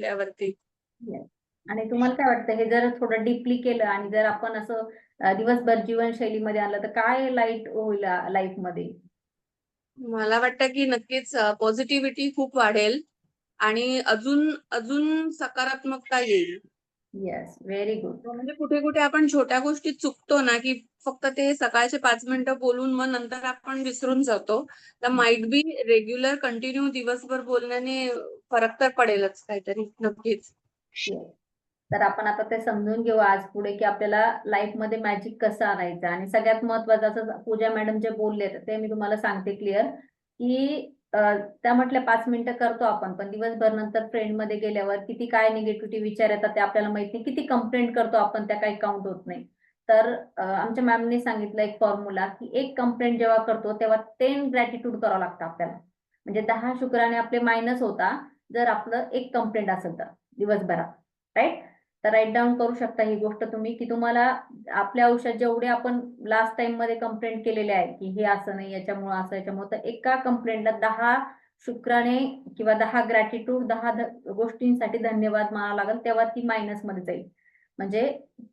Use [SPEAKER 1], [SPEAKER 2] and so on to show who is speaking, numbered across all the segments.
[SPEAKER 1] आपल्यावरती.
[SPEAKER 2] Yes. आणि तुम्हाला काय वाटतं हे जर थोडं डीपली केलं आणि जर आपण असं दिवसभर जीवनशैलीमध्ये आणलं तर काय लाईट होईल लाईफ मध्ये?
[SPEAKER 1] मला वाटतं की नक्कीच पॉझिटिव्हिटी खूप वाढेल आणि अजून अजून सकारात्मकता येईल.
[SPEAKER 2] Yes, very good.
[SPEAKER 1] म्हणजे कुठे कुठे आपण छोट्या गोष्टीत चुकतो ना, की फक्त ते सकाळचे 5 मिनिटं बोलून मग नंतर आपण विसरून जातो. तर माइट बी रेग्युलर कंटिन्यू दिवसभर बोलण्याने फरक तर पडेलच काहीतरी नक्कीच.
[SPEAKER 2] तर आपण आता ते समजून घेऊ आज पुढे की आपल्याला लाईफ मध्ये मॅजिक कसं आणायचं. आणि सगळ्यात महत्वाचं असं पूजा मॅडम जे बोलले ते मी तुम्हाला सांगते क्लिअर की त्या म्हटल्या 5 मिनिटं करतो आपण, पण दिवसभर नंतर फ्रेंड मध्ये गेल्यावर किती काय निगेटिव्हिटी विचार येतात ते आपल्याला माहित नाही, किती कंप्लेंट करतो आपण त्या काही काउंट होत नाही. तर आमच्या मॅमने सांगितलं एक फॉर्म्युला की एक कंप्लेंट जेव्हा करतो तेव्हा 10 ग्रॅटिट्यूड करावं लागतं आपल्याला. म्हणजे 10 शुक्राने आपले मायनस होता जर आपलं एक कंप्लेंट असेल तर दिवसभरात. राईट? तर राईट डाऊन करू शकता ही गोष्ट तुम्ही की तुम्हाला आपल्या आयुष्यात जेवढे आपण लास्ट टाइम मध्ये कंप्लेंट केलेले आहे की हे असं नाही, याच्यामुळे असं, याच्यामुळे, तर एका कंप्लेंटला 10 शुक्राने किंवा 10 ग्रॅटिट्यूड, 10 गोष्टींसाठी धन्यवाद मानावं लागेल, तेव्हा ती मायनस मध्ये जाईल. म्हणजे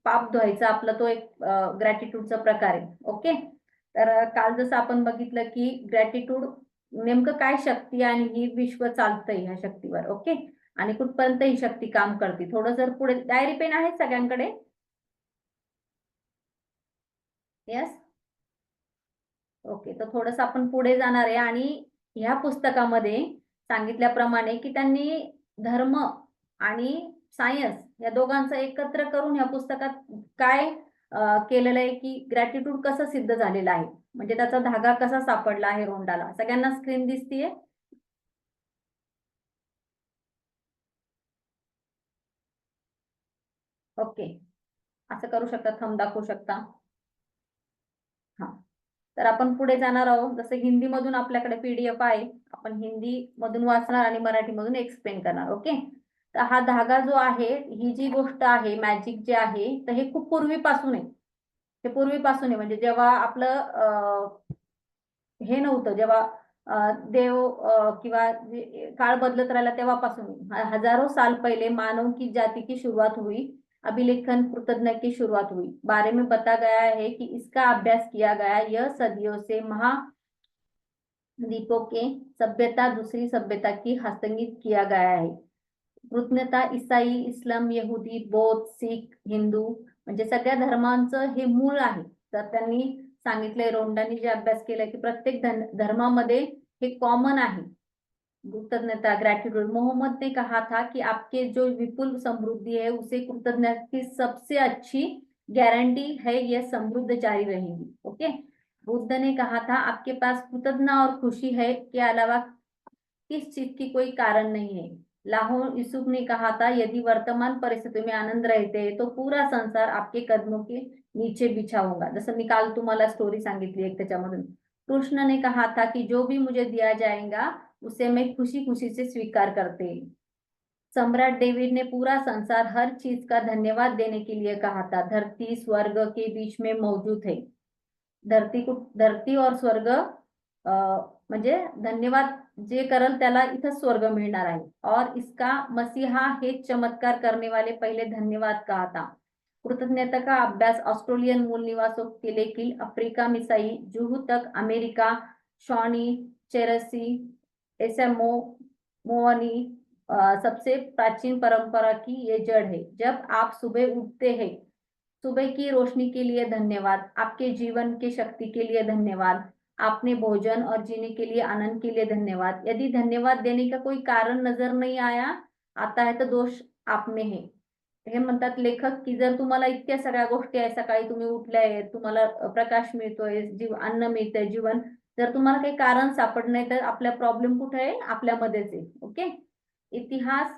[SPEAKER 2] पाप धुवायचा आपला तो एक ग्रॅटिट्यूडचा प्रकार आहे. ओके. तर काल जसं आपण बघितलं की ग्रॅटिट्यूड नेमकं काय शक्ती आणि ही विश्व चालतंय ह्या शक्तीवर. ओके. आणि कुठपर्यंत ही शक्ती काम करते. थोडं जर पुढे डायरी पेन आहे सगळ्यांकडे? यस. ओके. तर थोडस आपण पुढे जाणार आहे आणि ह्या पुस्तकामध्ये सांगितल्याप्रमाणे की त्यांनी धर्म आणि सायन्स या दोघांचं एकत्र करून या पुस्तकात काय केलेलं आहे की ग्रॅटिट्यूड कसं सिद्ध झालेलं आहे, म्हणजे त्याचा धागा कसा सापडला आहे रोंडाला. सगळ्यांना स्क्रीन दिसतीये? ओके. असं करू शकता, थंब दाखवू शकता. हा. तर आपण पुढे जाणार आहोत. जसं हिंदी मधून आपल्याकडे पीडीएफ आहे, आपण हिंदी मधून वाचणार आणि मराठी मधून एक्सप्लेन करणार. ओके. तर हा धागा जो आहे, ही जी गोष्ट आहे मॅजिक जे आहे, तर हे खूप पूर्वीपासून आहे. हे पूर्वीपासून आहे, म्हणजे जेव्हा आपलं हे नव्हतं, जेव्हा देव किंवा काळ बदलत राहिला तेव्हापासून हजारों साल पहले मानव की जाति की शुरुआत हुई, अभिलेखन कृतज्ञ की शुरुआत हुई। बारे में बता गया है कि इसका अभ्यास किया गया, यह सदियों से महाद्वीपों के सभ्यता दूसरी सभ्यता की हस्तंगित किया गया है। कृतज्ञता ईसाई, इस्लाम, यहुदी, बौद्ध, सिख, हिंदू म्हणजे सगळ्या धर्मांचं हे मूळ आहे. तर त्यांनी सांगितलंय, रोंडांनी जे अभ्यास केलाय की प्रत्येक धर्मामध्ये हे कॉमन आहे, कृतज्ञता, ग्रैटिट्यूड। मोहम्मद ने कहा था कि आपके जो विपुल समृद्धि है उसे कृतज्ञता की सबसे अच्छी गारंटी है, यह समृद्ध जारी रहेगी। ओके। बुद्ध ने कहा था आपके पास कृतज्ञता और खुशी है के अलावा किस चीज की कोई कारण नहीं है। लाहौर यूसुफ ने कहा था यदि वर्तमान परिस्थिती में आनंद रहते हैं तो पूरा संसार आपके कदमों के नीचे बिछा होगा। जसं मी काल तुम्हाला स्टोरी सांगितली एक त्याच्यामधून। कृष्ण ने कहा था कि जो भी मुझे दिया जाएगा उसे मैं खुशी खुशी से स्वीकार करते। सम्राट डेविड ने पूरा संसार हर चीज का धन्यवाद देने के लिए कहा था, धरती स्वर्ग के बीच में मौजूद है। धरती और स्वर्ग म्हणजे धन्यवाद जे करल त्याला इथं स्वर्ग मिळणार आहे। और इसका मसीहा हे चमत्कार करने वाले पहले धन्यवाद कहा था। कृतज्ञता का अभ्यास ऑस्ट्रेलियन मूल निवासों के लेकिन अफ्रीका मिसाई जूहू तक अमेरिका शॉनी चेरसी एसएमओ मोअनी सबसे प्राचीन परंपरा की ये जड़ है। जब आप सुबह उठते हैं, सुबह की रोशनी के लिए धन्यवाद, आपके जीवन के शक्ति के लिए धन्यवाद, आपने भोजन और जीने के लिए आनंद के लिए धन्यवाद। यदि धन्यवाद देने का कोई कारण नजर नहीं आता है तो दोष आप में है। हे म्हणतात लेखक की जर तुम्हाला इतक्या सगळ्या गोष्टी आहे, सकाळी तुम्ही उठले आहे, तुम्हाला प्रकाश मिळतोय, अन्न मिळतंय, जीवन, जर तुम्हाला काही कारण सापड नाही तर आपला प्रॉब्लेम कुठे आहे? आपल्यामध्येच आहे। ओके। इतिहास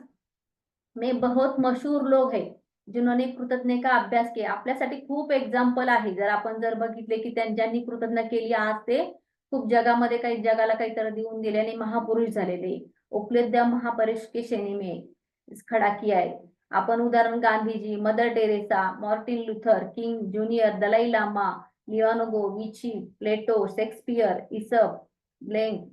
[SPEAKER 2] में बहुत मशहूर लोग हैं जिन्होंने कृतज्ञ का अभ्यास किया। आपल्यासाठी खूप एक्झाम्पल आहे, जर आपण जर बघितले की त्यांनी कृतज्ञ केली, आज ते खूप जगामध्ये काही जगाला काहीतरी देऊन दिले आणि महापुरुष झालेले, उपलब्ध महापुरुष के श्रेणी में खड़ा किया है। आपण उदाहरण Gandhiji, Mother Teresa, Martin Luther King junior, Dalai Lama, Leonardo Vinci, Plato, Shakespeare, Aesop, ब्लेंक,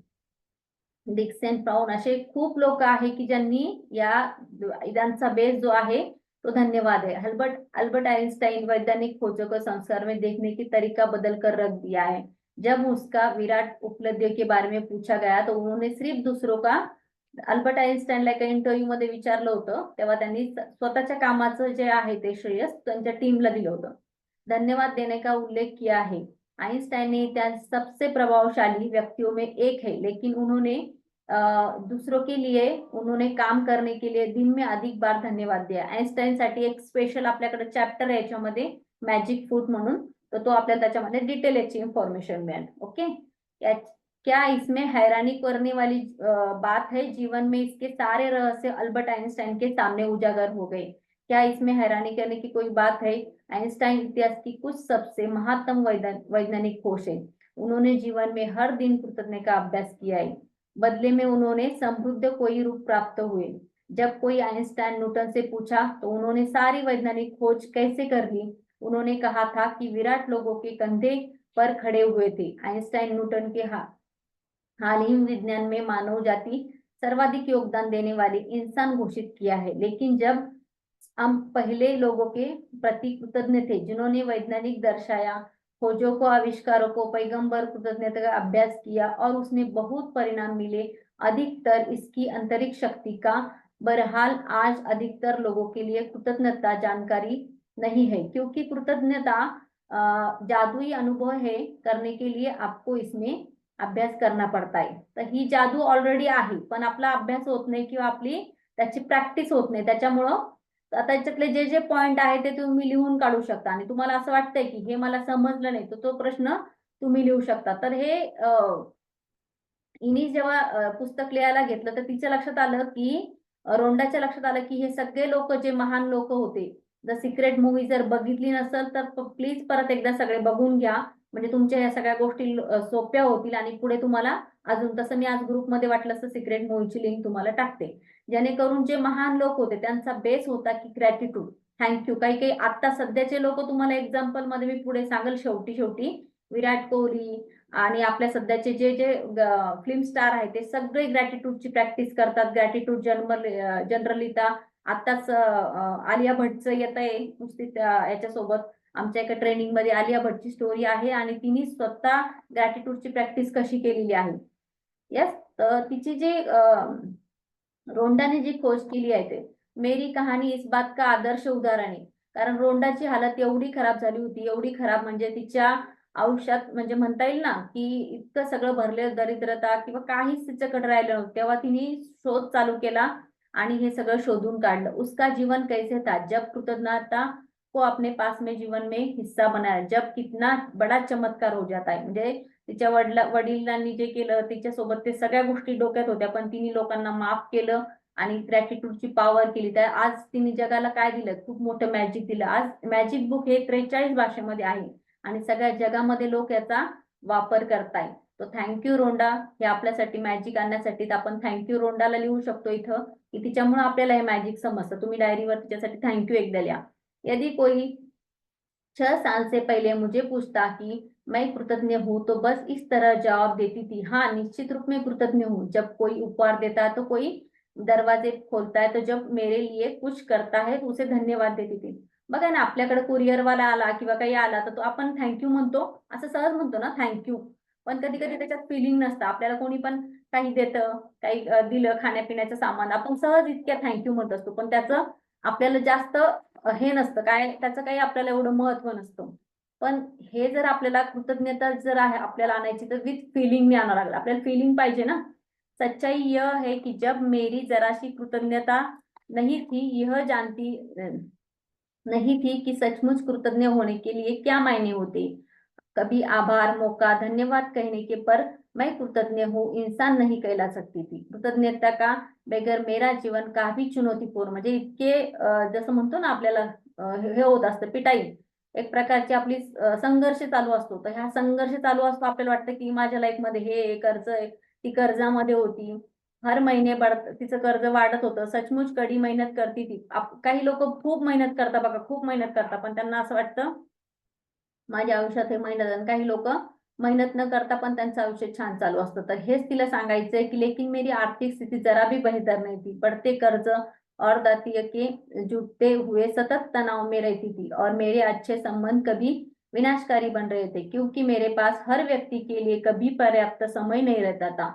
[SPEAKER 2] डिक्सन ब्राउन असे खूप लोक आहे की ज्यांनी या त्यांचा बेस जो आहे तो धन्यवाद है। अल्बर्ट अल्बर्ट आइंस्टाइन वैज्ञानिक खोजों को संसार में देखने की तरीका बदल कर रख दिया है। जब उसका विराट उपलब्धियों के बारे में पूछा गया तो उन्होंने सिर्फ दूसरों का अल्बर्ट आइन्स्टाईनला एका इंटरव्ह्यू मध्ये विचारलं होतं तेव्हा त्यांनी स्वतःच्या कामाचं जे आहे ते श्रेयस त्यांच्या टीमला दिलं होतं। धन्यवाद देने का उल्लेख किया है। आइंस्टाइन ने त्या सबसे प्रभावशाली व्यक्तियों में एक है, लेकिन उन्होंने दूसरों के लिए उन्होंने काम करने के लिए दिन में अधिक बार धन्यवाद दिया। आइन्स्टाईन साठी एक स्पेशल आपल्याकडे चॅप्टर आहे याच्यामध्ये मॅजिक फूड म्हणून, तर तो आपल्याला त्याच्यामध्ये डिटेल याची इन्फॉर्मेशन मिळेल। ओके, क्या इसमें हैरानी करने वाली बात है? जीवन में इसके सारे रहस्य अल्बर्ट आइंस्टाइन के सामने उजागर हो गए। क्या इसमें हैरानी करने की कोई बात है? आइंस्टाइन इतिहास की कुछ सबसे महत्तम वैज्ञानिक खोज है। उन्होंने जीवन में हर दिन कृतज्ञता का अभ्यास किया है। बदले में उन्होंने समृद्ध कोई रूप प्राप्त हुए। जब कोई आइंस्टाइन न्यूटन से पूछा तो उन्होंने सारी वैज्ञानिक खोज कैसे कर ली, उन्होंने कहा था कि विराट लोगों के कंधे पर खड़े हुए थे। आइंस्टाइन न्यूटन के हाल ही विज्ञान में मानव जाति सर्वाधिक योगदान देने वाले इंसान घोषित किया है। लेकिन जब हम पहले लोगों के प्रति कृतज्ञ थे जिन्होंने वैज्ञानिक दर्शाया, खोजों को, आविष्कारों को, पैगंबर कृतज्ञता का अभ्यास किया और उसने बहुत परिणाम मिले। अधिकतर इसकी अंतरिक्ष शक्ति का। बहरहाल आज अधिकतर लोगों के लिए कृतज्ञता जानकारी नहीं है, क्योंकि कृतज्ञता जादुई अनुभव है। करने के लिए आपको इसमें अभ्यास करना पडता है। तर ही जादू ऑलरेडी आहे, पण आपला अभ्यास होत नाही किंवा आपली त्याची प्रॅक्टिस होत नाही। त्याच्यामुळं आता याच्यातले जे जे पॉइंट आहे ते तुम्ही लिहून काढू शकता आणि तुम्हाला असं वाटतंय की हे मला समजलं नाही तर तो प्रश्न तुम्ही लिहू शकता। तर हे हिने जेव्हा पुस्तक लिहायला घेतलं तर तिच्या लक्षात आलं की रोंडाच्या लक्षात आलं की हे सगळे लोक जे महान लोक होते, द सिक्रेट मूवी जर बघितली नसेल तर प्लीज परत एकदा सगळे बघून घ्या, म्हणजे तुमच्या या सगळ्या गोष्टी सोप्या होतील आणि पुढे तुम्हाला अजून तसं मी आज ग्रुपमध्ये वाटलं तर सिक्रेट मूवीची लिंक तुम्हाला टाकते, जेणेकरून जे महान लोक होते त्यांचा बेस होता की ग्रॅटिट्यूड, थँक्यू। काही काही आता सध्याचे लोक तुम्हाला एक्झाम्पल मध्ये मी पुढे सांगेल शेवटी शेवटी, विराट कोहली आणि आपल्या सध्याचे जे जे फिल्म स्टार आहेत ते सगळे ग्रॅटिट्यूडची प्रॅक्टिस करतात। ग्रॅटिट्यूड जनरली तर आताच आलिया भट्टचं येत आहे नुसती याच्यासोबत आमच्या एका ट्रेनिंग मध्ये आलिया भट्टची स्टोरी आहे आणि तिने स्वतः ग्रॅटिट्यूडची प्रॅक्टिस कशी केलेली आहे। यस, तर तिची जी रोंडाने जी खोज केली आहे ते मेरी कहाणी इस बात का आदर्श उदाहरण आहे। कारण रोंडाची हालत एवढी खराब झाली होती, एवढी खराब म्हणजे तिच्या आयुष्यात म्हणजे म्हणता येईल ना की इतकं सगळं भरले दरिद्रता किंवा काहीच तिच्याकडे राहिलं नव्हतं, तेव्हा तिने शोध चालू केला आणि हे सगळं शोधून काढलं। उसका जीवन कैसे था जब कृतज्ञता को अपने पास में जीवन में हिस्सा बनाया, जब कितना बड़ा चमत्कार हो जाता है। म्हणजे तिच्या वडिलांनी जे केलं तिच्यासोबत ते सगळ्या गोष्टी डोक्यात होत्या, पण तिने लोकांना माफ केलं आणि ग्रॅटिट्यूडची पॉवर केली। तर आज तिने जगाला काय दिलं, खूप मोठं मॅजिक दिलं। आज मॅजिक बुक हे 43 भाषेमध्ये आहे आणि सगळ्या जगामध्ये लोक याचा वापर करताय। तो थँक्यू रोंडा, हे आपल्यासाठी मॅजिक आणण्यासाठी आपण थँक्यू रोंडाला लिहू शकतो इथं की तिच्यामुळे आपल्याला हे मॅजिक समजतं। तुम्ही डायरीवर तिच्यासाठी थँक्यू एकदा लिहा। यदि कोई 6 साल से पहले मुझे पूछता कि मैं कृतज्ञ हूँ तो बस इस तरह जवाब देती थी, हाँ निश्चित रूप में कृतज्ञ हूँ। जब कोई उपहार देता है तो कोई दरवाजे खोलता है तो जब मेरे लिए कुछ करता है तो उसे धन्यवाद देती थी। बघा ना, आपल्याकडे कुरिअरवाला आला किंवा काही आला तर तो आपण थँक्यू म्हणतो, असं सहज म्हणतो ना थँक्यू, पण कधी कधी त्याच्यात फिलिंग नसतं। आपल्याला कोणी पण काही देतं, काही दिलं खाण्यापिण्याचं सामान, आपण सहज इतक्या थँक्यू म्हणत असतो, पण त्याचं आपल्याला जास्त हे नसतं काय, त्याचं काही आपल्याला एवढं महत्व नसतं। पण हे जर आपल्याला कृतज्ञता जर आहे आपल्याला आणायची तर विथ फिलिंग आणावं लागेल, आपल्याला फिलिंग पाहिजे ना। सच्चाई यह है कि जब मेरी जरा सी कृतज्ञता नहीं थी, यह जानती नहीं थी कि सचमुच कृतज्ञ होने के लिए क्या मायने होते। कभी आभार, मौका, धन्यवाद कहने के पर मैं कृतज्ञ हूँ इंसान नहीं कहला सकती थी। कृतज्ञता का बगैर मेरा जीवन काफी चुनौतीपूर्ण, म्हणजे इतके जसं म्हणतो ना आपल्याला हे होत असतं पिटाई, एक प्रकारची आपली संघर्ष चालू असतो। तर ह्या संघर्ष चालू असतो, आपल्याला वाटतं की माझ्या लाईफ मध्ये हे कर्ज आहे, ती कर्जामध्ये होती, हर महिने तिचं कर्ज वाढत होतं, सचमुच कडी मेहनत करती ती। काही लोक खूप मेहनत करतात बघा, खूप मेहनत करतात, पण त्यांना असं वाटतं माझ्या आयुष्यात हे मेहनत, आणि काही लोक मेहनत न करता पण त्यांचं आयुष्य छान चालू असतं. तर हेच तिला सांगायचंय की लेकिन मेरी आर्थिक स्थिति जरा भी बेहतर नहीं थी, बढ़ते कर्ज और दातिये के जुटते हुए सतत तनाव में रहती थी और मेरे अच्छे संबंध कभी विनाशकारी बन रहे थे, क्योंकि मेरे पास हर व्यक्ति के लिए कभी पर्याप्त समय नहीं रहता था।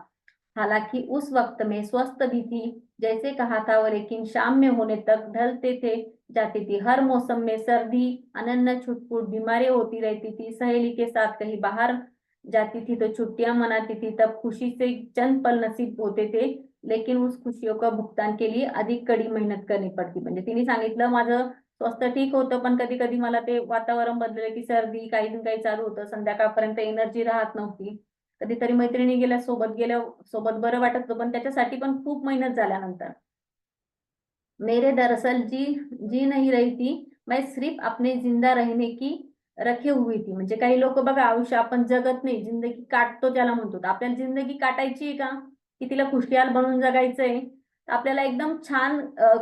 [SPEAKER 2] हालांकि उस वक्त में स्वस्थ भी थी, जैसे कहा था वो, लेकिन शाम में होने तक ढलते थे जाती थी। हर मौसम में सर्दी, अनन्य छुटपुट बीमारियां होती रहती थी। सहेली के साथ कहीं बाहर जाती थी तो छुट्टियां मनाती थी, तब खुशी से चंद पल नसीब होते थे, लेकिन उस खुशियों का भुगतान के लिए अधिक कडी मेहनत करनी पडती. म्हणजे तिने सांगितलं, माझं स्वास्थ्य ठीक होतं, पण कधी कधी मला ते वातावरण बदललं की सर्दी काही ना काही चालू होतं, संध्याकाळपर्यंत एनर्जी राहत नव्हती. कधीतरी मैत्रिणी गेल्या सोबत बरं वाटत होतं, पण त्याच्यासाठी पण खूप मेहनत झाल्यानंतर मेरे दरअसल जी नहीं रही थी, मैं सिर्फ अपने जिंदा रहने की रखी हुई थी. म्हणजे काही लोक बघा, आयुष्य आपण जगत नाही, जिंदगी काटतो त्याला म्हणतो. तर आपल्याला जिंदगी काटायची आहे का, की तिला खुशहाल बनवून जगायचंय? आपल्याला एकदम छान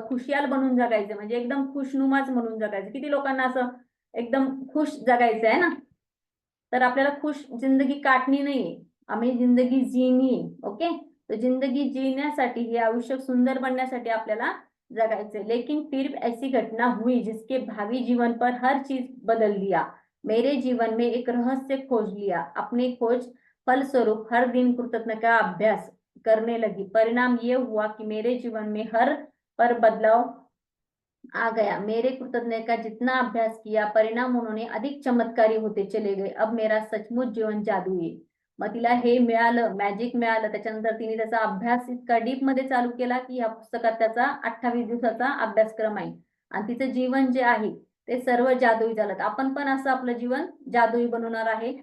[SPEAKER 2] खुशहाल बनवून जगायचं, म्हणजे एकदम खुशनुमाच म्हणून जगायचं. किती लोकांना असं एकदम खुश जगायचं आहे ना, तर आपल्याला खुश जिंदगी काटणी नाहीये, आम्ही जिंदगी जीनी. ओके, तो जिंदगी जीण्यासाठी, हे आयुष्य सुंदर बनण्यासाठी आपल्याला जगायचे. लेकिन फिर ऐसी घटना हुई जिसके भावी जीवन पर हर चीज बदल दिया। मेरे जीवन में एक रहस्य खोज लिया। अपने खोज फलस्वरूप हर दिन कृतज्ञता का अभ्यास करने लगी। परिणाम ये हुआ कि मेरे जीवन में हर पर बदलाव आ गया। मेरे कृतज्ञता का जितना अभ्यास किया, परिणाम उन्होंने अधिक चमत्कारी होते चले गए। अब मेरा सचमुच जीवन जादू आहे. मग तिला हे मिळालं, मॅजिक मिळालं. त्याच्यानंतर तिने त्याचा अभ्यास इतका डीप मध्ये चालू केला की या पुस्तकात त्याचा 28 दिवसाचा अभ्यासक्रम आहे आणि तिचं जीवन जे आहे ते सर्व जादुई झालं. आपण पण असं आपलं जीवन जादुई बनवणार आहे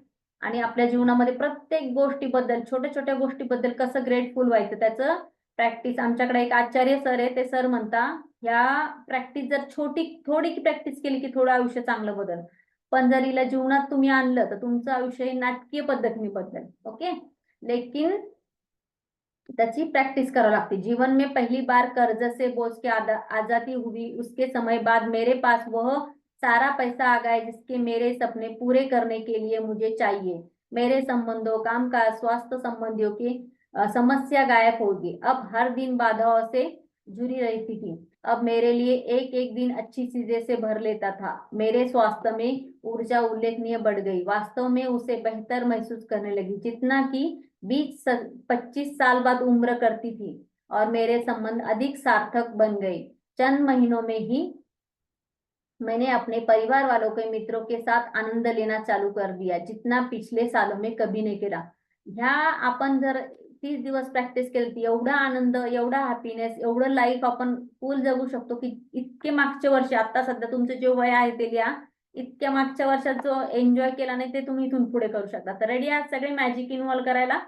[SPEAKER 2] आणि आपल्या जीवनामध्ये प्रत्येक गोष्टीबद्दल, छोट्या छोट्या गोष्टीबद्दल कसं ग्रेटफुल व्हायचं, त्याचं प्रॅक्टिस. आमच्याकडे एक आचार्य सर आहे, ते सर म्हणता, या प्रॅक्टिस जर थोडी प्रॅक्टिस केली की थोडं आयुष्य चांगलं बदल, पण जर हिला जीवनात तुम्ही आणलं तर तुमचं आयुष्य हे नाटकीय पद्धतीने बदलेल. ओके, लेकिन त्याची प्रैक्टिस करावी लागते. जीवन में पहली बार कर्ज से बोझ के आजादी हुई, उसके समय बाद मेरे पास वह सारा पैसा आ गया जिसके मेरे सपने पूरे करने के लिए मुझे चाहिए। मेरे संबंधों, काम काज, स्वास्थ्य संबंधियों की समस्या गायब होगी। अब हर दिन बाधाओं से जुड़ी रहती थी, अब मेरे लिए एक एक दिन अच्छी चीजें से भर लेता था। मेरे स्वास्थ्य में ऊर्जा उल्लेखनीय बढ़ गई। वास्तव में उसे बेहतर महसूस करने लगी, जितना कि 20-25 साल बाद उम्र करती थी, और मेरे संबंध अधिक सार्थक बन गए। चंद महीनों में ही मैंने अपने परिवार वालों के मित्रों के साथ आनंद लेना चालू कर दिया, जितना पिछले सालों में कभी नहीं केला. ह्या आपण जर 30 दिवस प्रॅक्टिस केली ती एवढा आनंद, एवढा हॅपीनेस, एवढं लाईफ आपण फुल जगू शकतो की इतके मागच्या वर्षी, आता सध्या तुमचं जे वय आहे ते लिहा, इतक्या मागच्या वर्षात जो एन्जॉय केला नाही ते तुम्ही इथून पुढे करू शकता. तर रेडी आहात सगळे मॅजिक इन्व्हॉल्व करायला?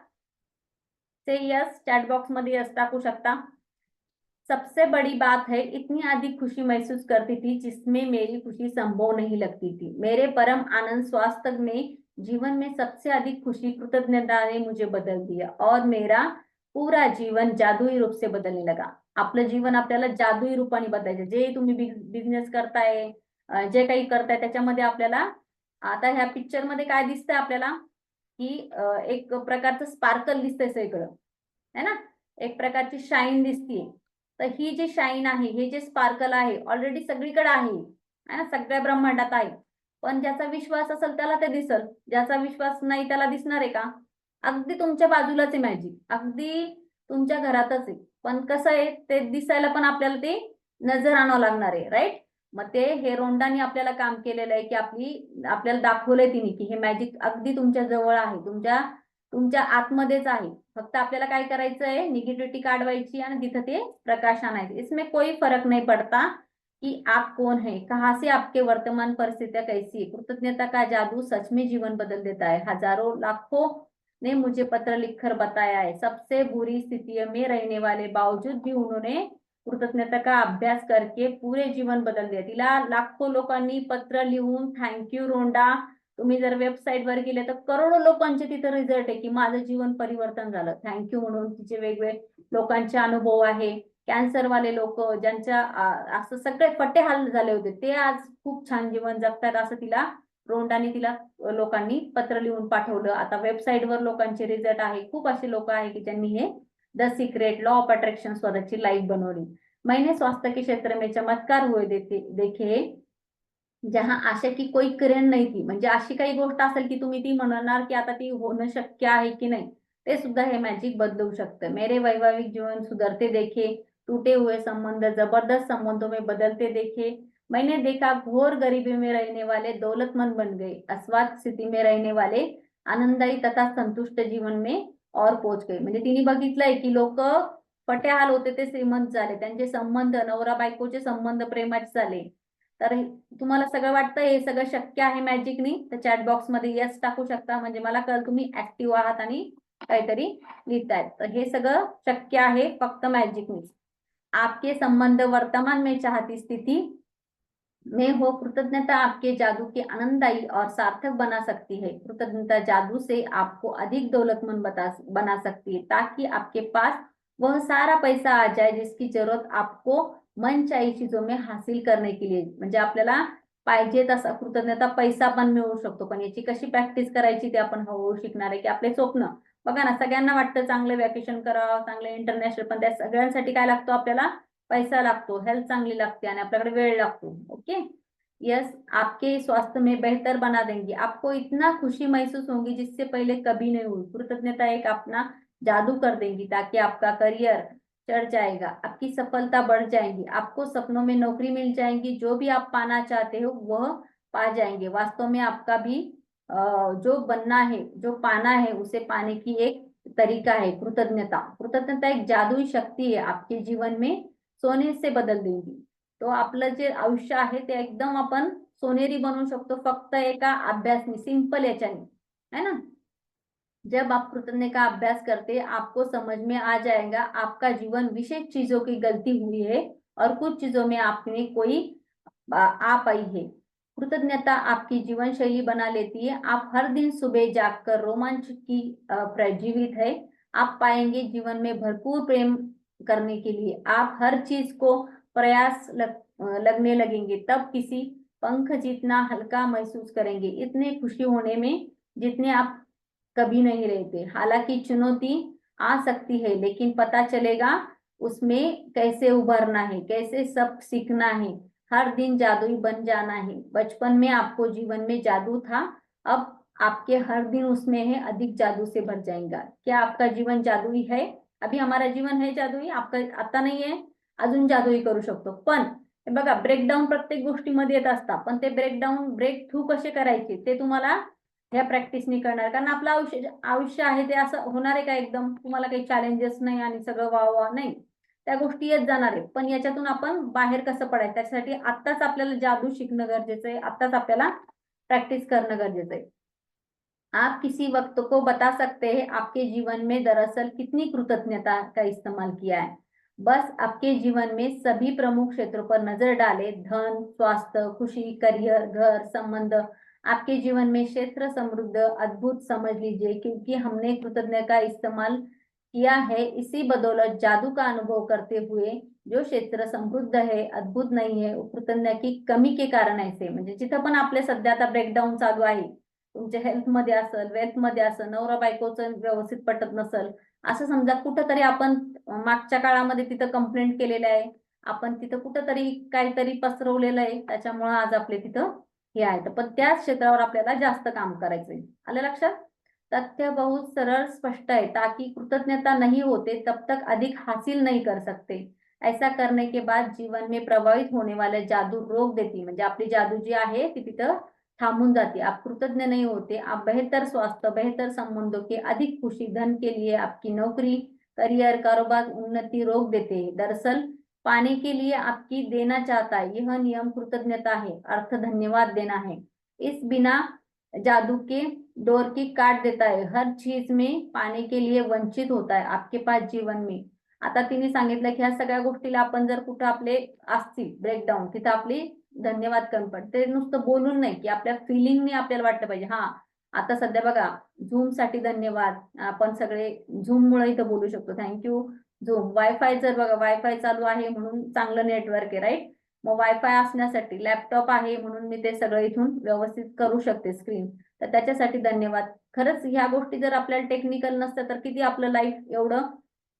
[SPEAKER 2] से यस चॅट बॉक्स मध्ये यस टाकू शकता. सबसे बड़ी बात है, इतनी अधिक खुशी महसूस करती थी जिसमें मेरी खुशी संभव नहीं लगती थी। मेरे परम आनंद स्वास्थ्य में जीवन में सबसे अधिक खुशी कृतज्ञता ने मुझे बदल दिया और मेरा पूरा जीवन जादुई रूप से बदलने लगा. आपलं जीवन आपल्याला जादुई रूपाने बदलायचं. जे तुम्ही बिझनेस करताय, जे काही करताय त्याच्यामध्ये आपल्याला, आता ह्या पिक्चर मध्ये काय दिसतंय आपल्याला की एक प्रकारचं स्पार्कल दिसतंय सगळीकडं, है ना, एक प्रकारची शाईन दिसतीये. तर ही जी शाईन आहे, हे जे स्पार्कल आहे, ऑलरेडी सगळीकडे आहे ना, सगळ्या ब्रह्मांडात आहे. पण ज्याचा विश्वास असेल त्याला ते दिसल, ज्याचा विश्वास नाही त्याला दिसणार आहे का? अगदी तुमच्या बाजूलाच आहे मॅजिक, अगदी तुमच्या घरातच आहे. पण कसं आहे, ते दिसायला पण आपल्याला ते नजर आणावं लागणार आहे, राईट? मग ते हे रोंडानी आपल्याला काम केलेलं आहे की आपल्याला दाखवलंय तिने की हे मॅजिक अगदी तुमच्या जवळ आहे, तुमच्या आतमध्येच आहे. फक्त आपल्याला काय करायचं आहे, निगेटिव्हिटी काढवायची आणि तिथे ते प्रकाश आणायचं. इसमें कोई फर्क नहीं पड़ता कि आप कौन है, कहां से आपके वर्तमान परिस्थितियां कैसी है। कृतज्ञता का जादू सच में जीवन बदल देता है। हजारों लाखों ने मुझे पत्र लिखकर बताया है, सबसे बुरी स्थिति में रहने वाले बावजूद भी उन्होंने कृतज्ञता का अभ्यास करके पूरे जीवन बदल दिया. तिला लाखो लोकांनी पत्र लिहून थँक्यू रोंडा, तुम्ही जर वेबसाईट वर गेले तर करोडो लोकांचे तिथे रिझल्ट आहे की माझं जीवन परिवर्तन झालं, थँक्यू म्हणून. तिचे वेगवेगळे लोकांचे अनुभव आहे. कॅन्सर वाले लोक, ज्यांच्या असं सगळे फटे हाल झाले होते, ते आज खूप छान जीवन जगतात असं तिला रोंडाने तिला लोकांनी पत्र लिहून पाठवलं. आता वेबसाईटवर लोकांचे रिझल्ट आहे. खूप असे लोक आहे की ज्यांनी हे the secret, law of attraction स्वतःची लाईफ बनवली. मैंने स्वास्थ्य के क्षेत्र में चमत्कार हुए देखे जहां आशा की कोई किरण नाही थी. म्हणजे अशी काही गोष्ट असेल की तुम्ही ती म्हणणार की आता ती होणं शक्य आहे की नाही, ते सुद्धा हे मॅजिक बदलू शकतं. मेरे वैवाहिक जीवन सुधरते देखे, टूटे हुए संबंध जबरदस्त संबंधों में बदलते देखे, मैंने देखा घोर गरीबी में रहने वाले दौलतमंद बन गए, अस्वाद स्थिति में रहने वाले आनंददायी तथा संतुष्ट जीवन में और पहुंच गए. म्हणजे तिने बघितलंय की लोक पट्याहाल होते ते श्रीमंत झाले, त्यांचे संबंध नवरा बायकोचे संबंध प्रेमाचे झाले. तर तुम्हाला सगळं वाटतं हे सगळं शक्य आहे मॅजिकनी, तर चॅट बॉक्स मध्ये यस टाकू शकता. म्हणजे मला कळलं तुम्ही ऍक्टिव्ह आहात आणि काहीतरी लिहितायत. तर हे सगळं शक्य आहे फक्त मॅजिकनी. आपके संबंध वर्तमान में चाहती स्थिति में हो, कृतज्ञता आपके जादू के आनंददायी और सार्थक बना सकती है. कृतज्ञता जादू से आपको अधिक दौलतमंद बना सकती है, ताकि आपके पास वह सारा पैसा आ जाए जिसकी जरूरत आपको मनचाही चीजों में हासिल करने के लिए. म्हणजे आपल्याला पाहिजे तसा कृतज्ञता पैसा पण मिळू शकतो. पण याची कशी प्रॅक्टिस करायची ते आपण हळूहळू शिकणार आहे. की आपले स्वप्न बघा ना, सगळ्यांना वाटतं चांगलं वॅकेशन करावं, चांगलं इंटरनॅशनल, पण त्या सगळ्यांसाठी काय लागतो आपल्याला? पैसा लागतो, हेल्थ चांगली लागते आणि आपल्याकडे वेळ लागतो. ओके, यस, आपके स्वास्थ्य में बेहतर बना देंगी, आपको इतना खुशी महसूस होगी जिससे पहले कभी नहीं हुई. कृतज्ञता एक अपना जादू कर देंगी ताकि आपका करियर चढ़ जाएगा, आपकी सफलता बढ़ जाएगी, आपको सपनों में नौकरी मिल जाएंगी, जो भी आप पाना चाहते हो वह पा जाएंगे. वास्तव में आपका भी जो बनना है, जो पाना है, उसे पाने की एक तरीका है कृतज्ञता. कृतज्ञता एक जादुई शक्ती आहे, आपके जीवन में सोने से बदल देंगी. तो आपलं जे आयुष्य आहे ते एकदम आपण सोनेरी बनवू शकतो फक्त एका अभ्यासनी, सिंपल याच्याने, है ना. जब आप कृतज्ञता का अभ्यास करते आपको समझ में आ जाएगा आपका जीवन विशेष चीजों की गलती हुई है और कुछ चीजों में आपने कोई आ पाई है. कृतज्ञता आपकी जीवन शैली बना लेती है. आप हर दिन सुबह जागकर रोमांच की प्रजीवित है. आप पाएंगे जीवन में भरपूर प्रेम करने के लिए आप हर चीज को प्रयास लगने लगेंगे. तब किसी पंख जितना हल्का महसूस करेंगे, इतने खुशी होने में जितने आप कभी नहीं रहते. हालांकि चुनौती आ सकती है लेकिन पता चलेगा उसमें कैसे उभरना है, कैसे सब सीखना है. हर दिन जादुई बन जाना है. बचपन में आपको जीवन में जादू था, अब आपके हर दिन उसमें है अधिक जादू से भर जाएगा. क्या आपका जीवन जादुई है? अभी हमारा जीवन है जादुई, आपका आता नाही आहे, अजून जादुई करू शकतो. पण हे बघा, ब्रेकडाऊन प्रत्येक गोष्टीमध्ये येत असतात, पण ते ब्रेकडाऊन ब्रेक थ्रू कसे करायचे ते तुम्हाला ह्या प्रॅक्टिसनी करणार. कारण आपलं आयुष्य आहे ते असं होणार आहे का एकदम तुम्हाला काही चॅलेंजेस नाही आणि सगळं वा नाही, त्या गोष्टी येत जाणार आहे. पण याच्यातून आपण बाहेर कसं पडायचं त्यासाठी आत्ताच आपल्याला जादू शिकणं गरजेचं आहे, आत्ताच आपल्याला प्रॅक्टिस करणं गरजेचं आहे. आप किसी वक्त को बता सकते हैं आपके जीवन में दरअसल कितनी कृतज्ञता का इस्तेमाल किया है. बस आपके जीवन में सभी प्रमुख क्षेत्रों पर नजर डालें. धन, स्वास्थ्य, खुशी, करियर, घर, संबंध, आपके जीवन में क्षेत्र समृद्ध अद्भुत समझ लीजिए. क्योंकि हमने कृतज्ञता का इस्तेमाल किया है, इसी बदौलत जादू का अनुभव करते हुए जो क्षेत्र समृद्ध है, अद्भुत नहीं है, कृतज्ञता की कमी के कारण ऐसे. म्हणजे जिथं पण आपले सध्या आता ब्रेकडाऊन चालू आहे, तुमच्या हेल्थ मध्ये असेल, वेल्थ मध्ये असेल, नवरा बायकोचं व्यवस्थित पटत नसेल, असं समजा कुठंतरी आपण मागच्या काळामध्ये तिथं कंप्लेंट केलेलं आहे, आपण तिथं कुठंतरी काहीतरी पसरवलेलं आहे, त्याच्यामुळे आज आपले तिथं हे आहे. पण त्याच क्षेत्रावर आपल्याला जास्त काम करायचंय. आलं लक्षात? तथ्य बहुत सरल स्पष्ट है. ताकि कृतज्ञता नहीं होते तब तक अधिक हासिल नहीं कर सकते. ऐसा करने के बाद जीवन में प्रभावित होने वाले जादू रोक देती. म्हणजे आपली जादू जी आहे ती तिथं थांबून जाते. आप कृतज्ञ नहीं होते, आप बेहतर स्वास्थ्य, बेहतर संबंधों के, अधिक खुशी, धन के लिए आपकी नौकरी, करियर, कारोबार, उन्नति रोक देते हैं. दरअसल पाने के लिए आपकी देना चाहता है. यह नियम कृतज्ञता है, अर्थ धन्यवाद देना है. इस बिना जादू के डोर की काट देता है. हर चीज में पाने के लिए वंचित होता है आपके पास जीवन में. आता तिने सांगितलं की ह्या सगळ्या गोष्टीला आपण जर कुठं आपले असतील ब्रेकडाऊन, तिथं आपली धन्यवाद कमी पडते. नुसतं बोलून नाही की आपल्या फिलिंगनी आपल्याला वाटलं पाहिजे. हा, आता सध्या बघा झूम साठी धन्यवाद, आपण सगळे झूम मुळे इथं बोलू शकतो. Thank you zoom. वायफाय जर बघा वायफाय चालू आहे म्हणून चांगलं नेटवर्क आहे, राईट. मग वायफाय असण्यासाठी लॅपटॉप आहे म्हणून मी ते सगळं इथून व्यवस्थित करू शकते स्क्रीन. तर त्याच्यासाठी धन्यवाद. खरंच ह्या गोष्टी जर आपल्याला टेक्निकल नसतं तर किती आपलं लाईफ एवढं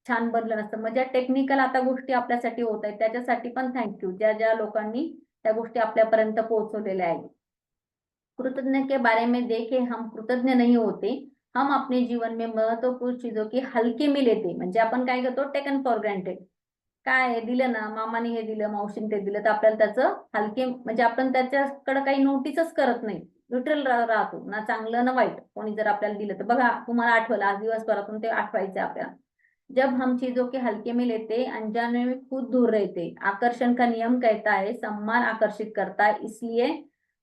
[SPEAKER 2] छान बनलं नसतं. म्हणजे टेक्निकल आता गोष्टी आपल्यासाठी होत आहेत त्याच्यासाठी पण थँक्यू, ज्या ज्या लोकांनी त्या गोष्टी आपल्यापर्यंत पोहोचवलेल्या आहेत. कृतज्ञ के बारे में देखे हम कृतज्ञ नहीं होते, हम अपने जीवन में महत्वपूर्ण चीजों की हलके में लेते. म्हणजे आपण काय करतो, टेकन फॉर ग्रँटेड. काय आहे, दिलं ना, मामाने हे दिलं, मावशीने ते दिलं, तर आपल्याला त्याचं हलके म्हणजे आपण त्याच्याकडे काही नोटीसच करत नाही. न्यूट्रल राहतो ना, चांगलं ना वाईट. कोणी जर आपल्याला दिलं तर बघा, तुम्हाला आठवलं आज दिवसभरातून ते आठवायचं आपल्याला. जब हम चीजों के हल्के में लेते, अनजाने में खुद दूर रहते. आकर्षण का नियम कहता है सम्मान आकर्षित करता है, इसलिए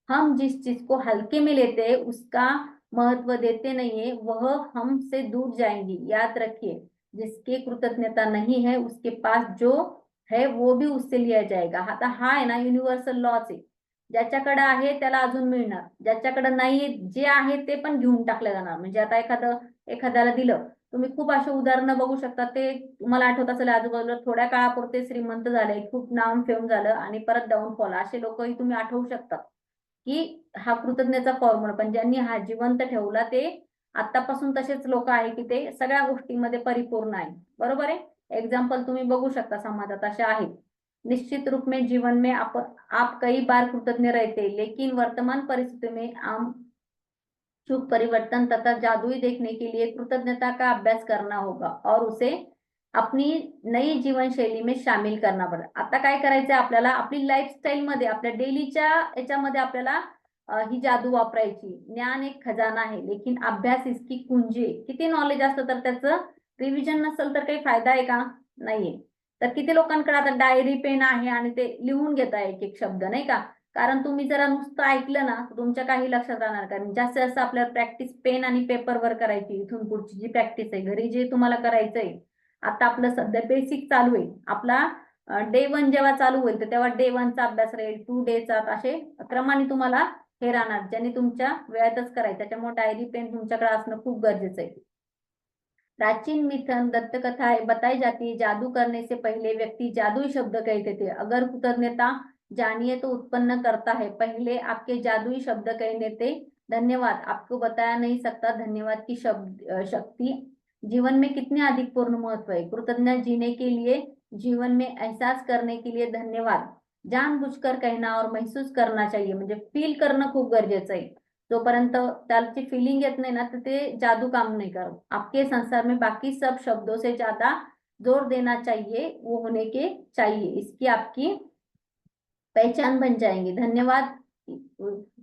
[SPEAKER 2] हम जिस चीज को हल्के में लेते हैं उसका महत्व देते नहीं है, वह हमसे दूर जाएंगी. याद रखिए, जिसके कृतज्ञता नहीं है उसके पास जो है वो भी उससे लिया जाएगा. आता हा आहे ना युनिव्हर्सल लॉच आहे. ज्याच्याकडे आहे त्याला अजून मिळणार, ज्याच्याकडे नाहीये जे आहे ते पण घेऊन टाकलं जाणार. म्हणजे आता एखाद्याला दिलं, तुम्ही खूप अशी उदाहरणं बघू शकता. ते तुम्हाला आठवत असेल आजूबाजूला थोड्या काळापुरते श्रीमंत झाले, खूप नाम फेम झालं आणि परत डाऊनफॉल. असे लोकही तुम्ही आठवू शकता की हा कृतज्ञतेचा फॉर्म्युला. पण ज्यांनी हा जिवंत ठेवला ते आतापासून तसेच लोक आहे की ते सगळ्या गोष्टींमध्ये परिपूर्ण आहे. बरोबर आहे. एग्जाम्पल तुम्ही बघू शकता समाजात असे आहेत. निश्चित रूप में जीवन में आप कई बार कृतज्ञ रहते, लेकिन वर्तमान परिस्थिति में आम शुभ परिवर्तन तथा जादुई देखने के लिए कृतज्ञता का अभ्यास करना होगा और उसे अपनी नई जीवनशैली में शामिल करना पडेल. आता काय करायचंय आपल्याला, आपली लाईफस्टाईल मध्ये, आपल्या डेलीच्या याच्यामध्ये आपल्याला ही जादू वापरायची. ज्ञान एक खजाना आहे, लेकिन अभ्यास इसकी कुंजी आहे. किती नॉलेज असतं तर त्याचं रिव्हिजन नसेल तर काही फायदा आहे का? नाहीये. तर किती लोकांकडे आता डायरी पेन आहे आणि ते लिहून घेताय एक एक शब्द, नाही का? कारण तुम्ही जरा नुसतं ऐकलं ना तुमच्या काही लक्षात राहणार. कारण जास्त जास्त आपल्याला प्रॅक्टिस पेन आणि पेपरवर करायची. इथून पुढची जी प्रॅक्टिस आहे घरी जे तुम्हाला करायचंय, आता आपलं सध्या बेसिक चालू आहे. आपला डे 1 जेव्हा चालू होईल तर तेव्हा डे 1 चा अभ्यास राहील, 2 डेचा, असे क्रमाने तुम्हाला हे राहणार, ज्यांनी तुमच्या वेळातच करायचं. त्याच्यामुळे डायरी पेन तुमच्याकडे असणं खूप गरजेचं आहे. प्राचीन मिथन दत्त कथाएं बताई जाती है, जादू करने से पहले व्यक्ति जादुई शब्द कहते थे. अगर कृतज्ञता जानिए तो उत्पन्न करता है. पहले आपके जादुई शब्द कहने थे. धन्यवाद आपको बताया नहीं सकता धन्यवाद की शक्ति जीवन में कितने अधिक पूर्ण महत्व है. कृतज्ञ जीने के लिए, जीवन में एहसास करने के लिए धन्यवाद जानबूझकर कहना और महसूस करना चाहिए. म्हणजे फील करणं खूप गरजेचं आहे. जोपर्यंत त्याची फीलिंग येत नाही ना तर ते जादू काम नहीं करत. आपके संसार में बाकी सब शब्दों से ज्यादा जोर देना चाहिए, वो होने के चाहिए. इसकी आपकी पहचान बन जाएंगे. धन्यवाद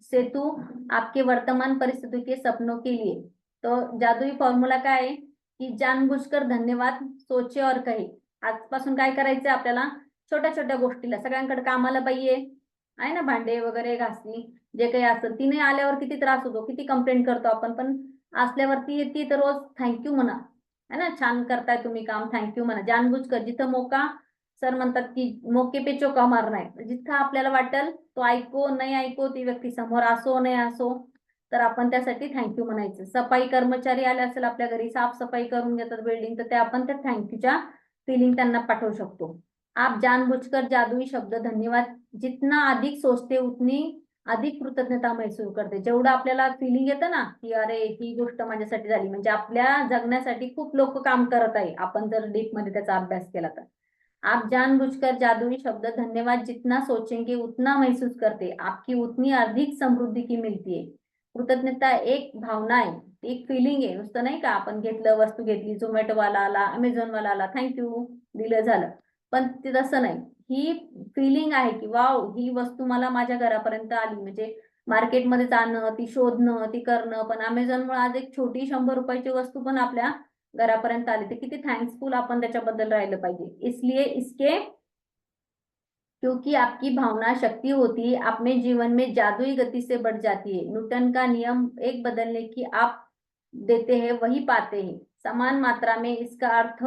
[SPEAKER 2] सेतु आपके वर्तमान परिस्थिति के सपनों के लिए. तो जादुई फॉर्म्युला काय आहे की जानबूझकर धन्यवाद सोचे और कहे. आजपासून काय करायचंय आपल्याला, छोट्या छोट्या गोष्टीला, सगळ्यांकडे कामाला बाई आहे ना, भांडे वगैरे घासणी जे काही असेल, ती नाही आल्यावर किती त्रास होतो, किती कंप्लेंट करतो आपण, पण असल्यावरती येते तर रोज थँक्यू म्हणा. है ना, छान करताय तुम्ही काम, थँक्यू म्हणा. जानबूझकर, जिथं मोका, सर म्हणतात की मोके पे चोका मारना है. जिथं आपल्याला वाटेल तो ऐको नाही ऐको, ती व्यक्ती समोर असो नाही असो, तर आपण त्यासाठी थँक्यू म्हणायचं. सफाई कर्मचारी आले असेल आपल्या घरी, साफसफाई करून घेतात बिल्डिंग, तर ते आपण त्या थँक्यूच्या फीलिंग त्यांना पाठवू शकतो. आप जानबूझकर जादुई शब्द धन्यवाद जितना अधिक सोचते उतनी अधिक कृतज्ञता महसूस करते. जेवढं आपल्याला फिलिंग येतं ना की अरे ही गोष्ट माझ्यासाठी झाली, म्हणजे आपल्या जगण्यासाठी खूप लोक काम करत आहे, आपण जर डीप मध्ये त्याचा अभ्यास केला तर. आप जानबूझकर जादुई शब्द धन्यवाद जितना सोचेंगे उतना महसूस करते, आपकी उतनी अधिक समृद्धी की मिळती है. कृतज्ञता एक भावना आहे, एक फिलिंग आहे. नुसतं नाही का आपण घेतलं, वस्तू घेतली, झोमॅटो वाला आला, अमेझॉन वाला आला, थँक्यू दिलं झालं, पण ते तसं नाही. ही फिलिंग आहे की वाव ही वस्तू मला माझ्या घरापर्यंत आली. म्हणजे मार्केटमध्ये जाणं, ती शोधणं, ती करणं, पण अमेझॉनमुळे आज एक छोटी 100 रुपयाची वस्तू पण आपल्या घरापर्यंत आली, तर किती थँक्सफुल आपण त्याच्याबद्दल राहिलं पाहिजे. इसलिए इसके क्योंकि आपकी भावना शक्ति होती है, अपने जीवन में जादुई गति से बढ़ जाती है. न्यूटन का नियम एक बदलने की आप देते हैं वही पाते हैं. समान मात्रा में इसका अर्थ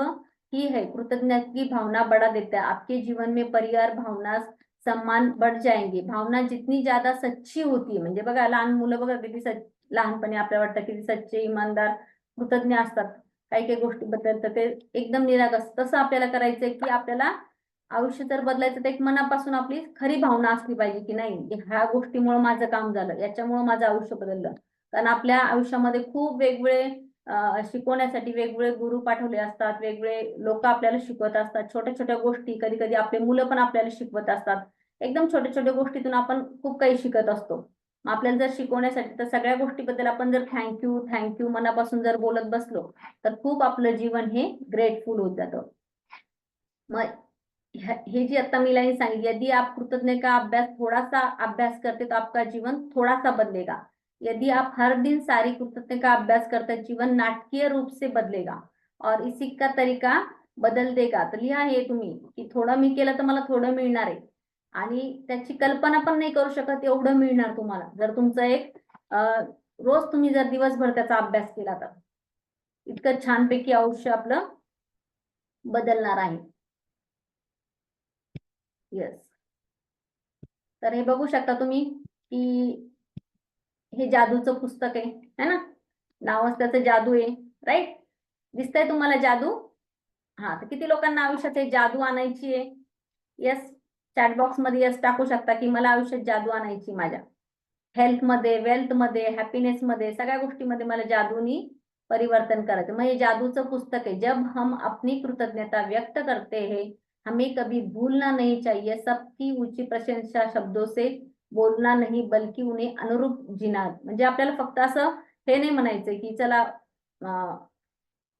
[SPEAKER 2] ही है कृतज्ञता की भावना बढ़ा देता है. आपके जीवन में परिवार भावना सम्मान बढ़ जाएंगे. भावना जितनी ज्यादा सच्ची होती है, म्हणजे बघा लहान मुलं बघा किती लहानपणी आपल्याला वाटतं किती सच्चे, इमानदार, कृतज्ञ असतात काही काही गोष्टीबद्दल, तर ते एकदम निरागस. तसं आपल्याला करायचंय की आपल्याला आयुष्य जर बदलायचं तर एक मनापासून आपली खरी भावना असली पाहिजे की नाही, ह्या गोष्टीमुळे माझं काम झालं, याच्यामुळे माझं आयुष्य बदललं. कारण आपल्या आयुष्यामध्ये खूप वेगवेगळे शिकवण्यासाठी वेगवेगळे गुरु पाठवले असतात, वेगवेगळे लोक आपल्याला शिकवत असतात, छोट्या छोट्या गोष्टी, कधी कधी आपले मुलं पण आपल्याला शिकवत असतात. एकदम छोट्या छोट्या गोष्टीतून आपण खूप काही शिकत असतो. आपल्याला जर शिकवण्यासाठी तर सगळ्या गोष्टीबद्दल आपण जर थँक्यू थँक्यू मनापासून जर बोलत बसलो तर खूप आपलं जीवन हे ग्रेटफुल होत जातं. मग हे जी आता मी लाइन सांगितली, यदि आप कृतज्ञ का अभ्यास थोड़ा सा अभ्यास करते तो आपका जीवन थोड़ा सा बदलेगा। यदि आप हर दिन सारी कृतज्ञ का अभ्यास करते जीवन नाटकीय रूप से बदलेगा और इसी का तरीका बदल देगा. तर लिहा हे तुम्ही की थोडं मी केलं तर मला थोडं मिळणार आहे आणि त्याची कल्पना पण नाही करू शकत एवढं मिळणार तुम्हाला जर तुमचं एक रोज तुम्ही जर दिवसभर त्याचा अभ्यास केला तर इतकं छानपैकी आयुष्य आपलं बदलणार आहे. येस. तर हे बघू शकता तुम्ही की हे जादूचं पुस्तक आहे, है ना? नावच त्याचं जादू आहे, राईट? दिसतंय तुम्हाला जादू? हा, तर किती लोकांना आयुष्यात हे जादू आणायची आहे? येस, चॅट बॉक्स मध्ये यस टाकू शकता की मला आयुष्यात जादू आणायची, माझ्या हेल्थ मध्ये, वेल्थ मध्ये, हॅपीनेस मध्ये, सगळ्या गोष्टीमध्ये मला जादूनी परिवर्तन करायचं. मग हे जादूचं पुस्तक आहे. जब हम अपनी कृतज्ञता व्यक्त करते हैं हमें कभी भूलना नहीं चाहिए सबकी ऊंची प्रशंसा शब्दों से बोलना नहीं बल्कि उन्हें अनुरूप जीना. म्हणजे आपल्याला फक्त असं हे नाही म्हणायचं की चला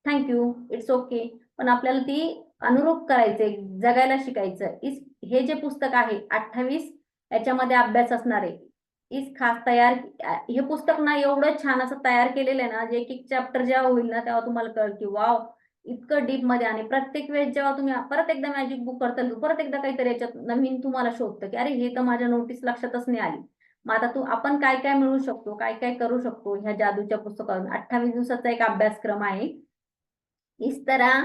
[SPEAKER 2] थँक्यू इट्स ओके, पण आपल्याला ती अनुरूप करायचंय, जगायला शिकायचं. हे जे पुस्तक आहे 28 याच्यामध्ये अभ्यास असणार आहे. इस खास तयार हे पुस्तक ना एवढं छान असं तयार केलेलं आहे ना, जे एक एक चॅप्टर जेव्हा होईल ना तेव्हा तुम्हाला कळेल की वाव, इतकं डीप मध्ये. आणि प्रत्येक वेळेस जेव्हा तुम्ही परत एकदा मॅजिक बुक करताल परत एकदा काहीतरी याच्यात नवीन तुम्हाला शोधतं की अरे हे तर माझ्या नोटीस लक्षातच नाही आली. मग आता आपण काय काय मिळवू शकतो, काय काय करू शकतो ह्या जादूच्या पुस्तकातून. 28 दिवसाचा एक अभ्यासक्रम आहे. इस तरह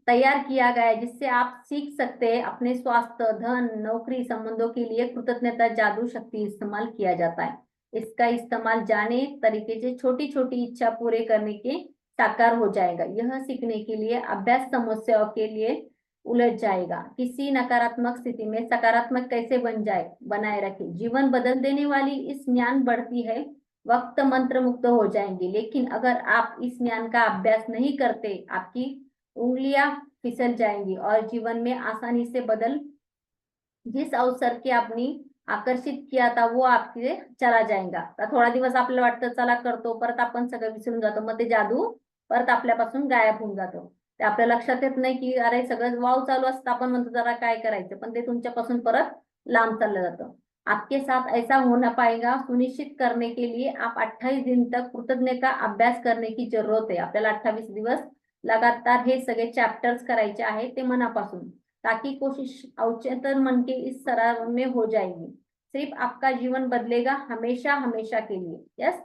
[SPEAKER 2] तैयार किया गया है जिससे आप सीख सकते हैं अपने स्वास्थ्य, धन, नौकरी, संबंधों के लिए कृतज्ञता जादू शक्ति इस्तेमाल किया जाता है. इसका इस्तेमाल जाने तरीके से छोटी छोटी इच्छा पूरे करने के साकार हो जाएगा. यह सीखने के लिए अभ्यास समस्याओं के लिए उलझ जाएगा. किसी नकारात्मक स्थिति में सकारात्मक कैसे बन जाए बनाए रखे. जीवन बदल देने वाली इस ज्ञान बढ़ती है वक्त मंत्र मुक्त हो जाएंगे. लेकिन अगर आप इस ज्ञान का अभ्यास नहीं करते आपकी उंगलियां फिसल जाएंगी और जीवन में आसानी से बदल जिस अवसर की आपने आकर्षित किया था वो आपके चला जाएगा. तर थोडा दिवस आपल्याला वाटतं चला करतो, परत आपण सगळं विसरून जातो, मग ते जादू परत आपल्यापासून गायब होऊन जातो. ते आपल्या लक्षात येत नाही की अरे सगळं वाव चालू असतं, आपण म्हणतो जरा काय करायचं, पण ते तुमच्यापासून परत लांब चाललं जातं. आपके साथ ऐसा होना पाएगा सुनिश्चित करने के लिए आप 28 दिन तक कृतज्ञ का अभ्यास करने की जरूरत है. आपल्याला 28 दिवस लगातार हे सगळे चॅप्टर्स करायचे आहे ते मनापासून, ताकि कोशिश अवचेतन मन के इस सराव में हो जाएगी. सिर्फ आपका जीवन बदलेगा हमेशा हमेशा के लिए. यस,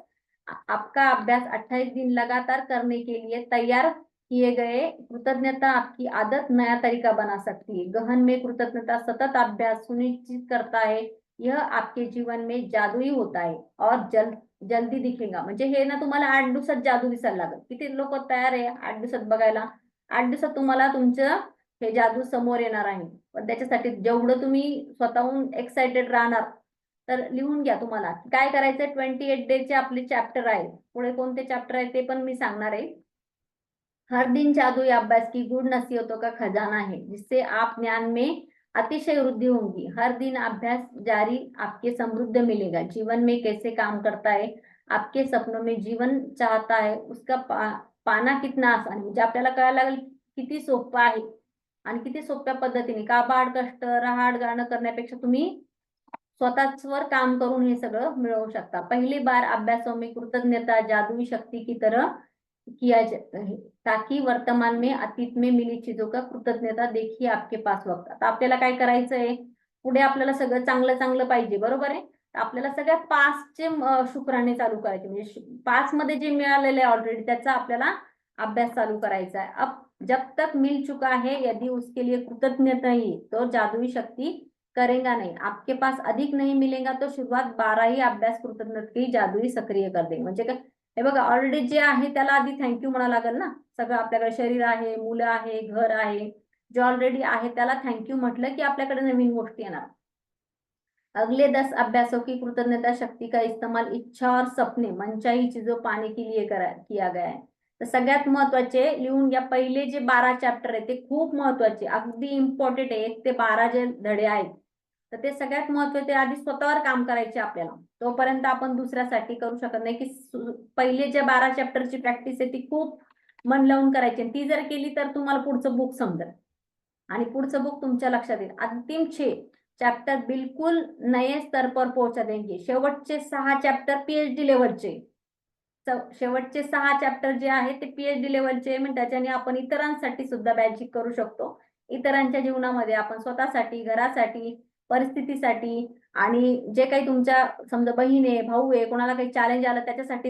[SPEAKER 2] आपका अभ्यास 28 दिन लगातार करने के लिए तैयार किए गए कृतज्ञता आपकी आदत नया तरीका बना सकती है. गहन में कृतज्ञता सतत अभ्यास सुनिश्चित करता है यह आपके जीवन में जादुई होता है और जल्दी दिखेगा. म्हणजे हे ना तुम्हाला 8 दिवसात जादू दिसायला लागेल. किती लोक तयार आहे 8 दिवसात बघायला? 8 दिवसात तुम्हाला तुमचं हे जादू समोर येणार आहे. पण त्याच्यासाठी जेवढं तुम्ही स्वतःहून एक्साइटेड राहणार, तर लिहून घ्या तुम्हाला काय करायचंय. 28 डेचे आपले चॅप्टर आहे. पुढे कोणते चॅप्टर आहे ते पण मी सांगणार आहे. हर दिन जादुई अभ्यास की गूढ़ नसीहतों का खजाना है जिससे आप ज्ञान में अतिशय वृद्धि होगी. हर दिन अभ्यास जारी आपके समृद्ध मिलेगा. जीवन में कैसे काम करता है, आपके सपनों में जीवन चाहता है उसका पाना कितना आसान है. म्हणजे आपल्याला कळायला लागेल किती सोपं आहे आणि किती सोप्या पद्धतीने, का बाड कष्ट रहाड गाणं करण्यापेक्षा तुम्ही स्वतःच वर काम करून हे सगळं मिळवू शकता. पहली बार अभ्यासों में कृतज्ञता जादुई शक्ति की तरह किया जाता है ताकि वर्तमान में अतीत में मिली चीजों का कृतज्ञता देखिए आपके पास वक्त. आता आपल्याला काय करायचंय, पुढे आपल्याला सगळं चांगलं चांगलं पाहिजे, बरोबर आहे. आपल्याला सगळ्या पास्टचे शुक्राने चालू करायचे, म्हणजे पास्ट मध्ये जे मिळालेलं आहे ऑलरेडी त्याचा आपल्याला अभ्यास चालू करायचा है. अब जब तक मिल चुका है यदि उसके लिए कृतज्ञता ही तो जादुई शक्ति करेगा नहीं. आपके पास अधिक नहीं मिलेगा तो शुरुआत 12 ही अभ्यास कृतज्ञता की जादुई सक्रिय कर देंगे. म्हणजे काय हे बघा, ऑलरेडी जे आहे त्याला आधी थँक्यू म्हणावं लागेल ना. सगळं आपल्याकडे शरीर आहे, मुलं आहे, घर आहे, जे ऑलरेडी आहे त्याला थँक्यू म्हटलं की आपल्याकडे नवीन गोष्टी येणार. अगले 10 अभ्यासों की कृतज्ञता शक्ति का इस्तेमाल इच्छा और सपने मनचाही चीजों पाने के लिए किया गया है. तर सगळ्यात महत्वाचे लिहून घ्या. पहिले जे 12 चॅप्टर आहे ते खूप महत्वाचे, अगदी इम्पॉर्टंट आहे. 1 ते 12 जे धडे आहेत तर ते सगळ्यात महत्वाचे. आधी स्वतःवर काम करायचे आपल्याला. तोपर्यंत आपण दुसऱ्यासाठी करू शकत नाही. की पहिले जे 12 चॅप्टरची प्रॅक्टिस आहे ती खूप मन लावून करायची. ती जर केली तर तुम्हाला पुढचं बुक समजेल आणि पुढचं बुक तुमच्या लक्षात येईल. अंतिम 6 चॅप्टर बिलकुल नए स्तर पर पहुंचा देंगे. शेवटचे 6 चॅप्टर पीएचडी लेवलचे. शेवटचे 6 चॅप्टर जे आहेत ते पीएचडी लेवलचे. म्हणजे त्याच्याने आपण इतरांसाठी सुद्धा मॅजिक करू शकतो. इतरांच्या जीवनामध्ये आपण स्वतःसाठी, घरासाठी, परिस्थितीसाठी आणि जे काही तुमच्या समजा बहीण आहे, भाऊ आहे, कोणाला काही चॅलेंज आलं त्याच्यासाठी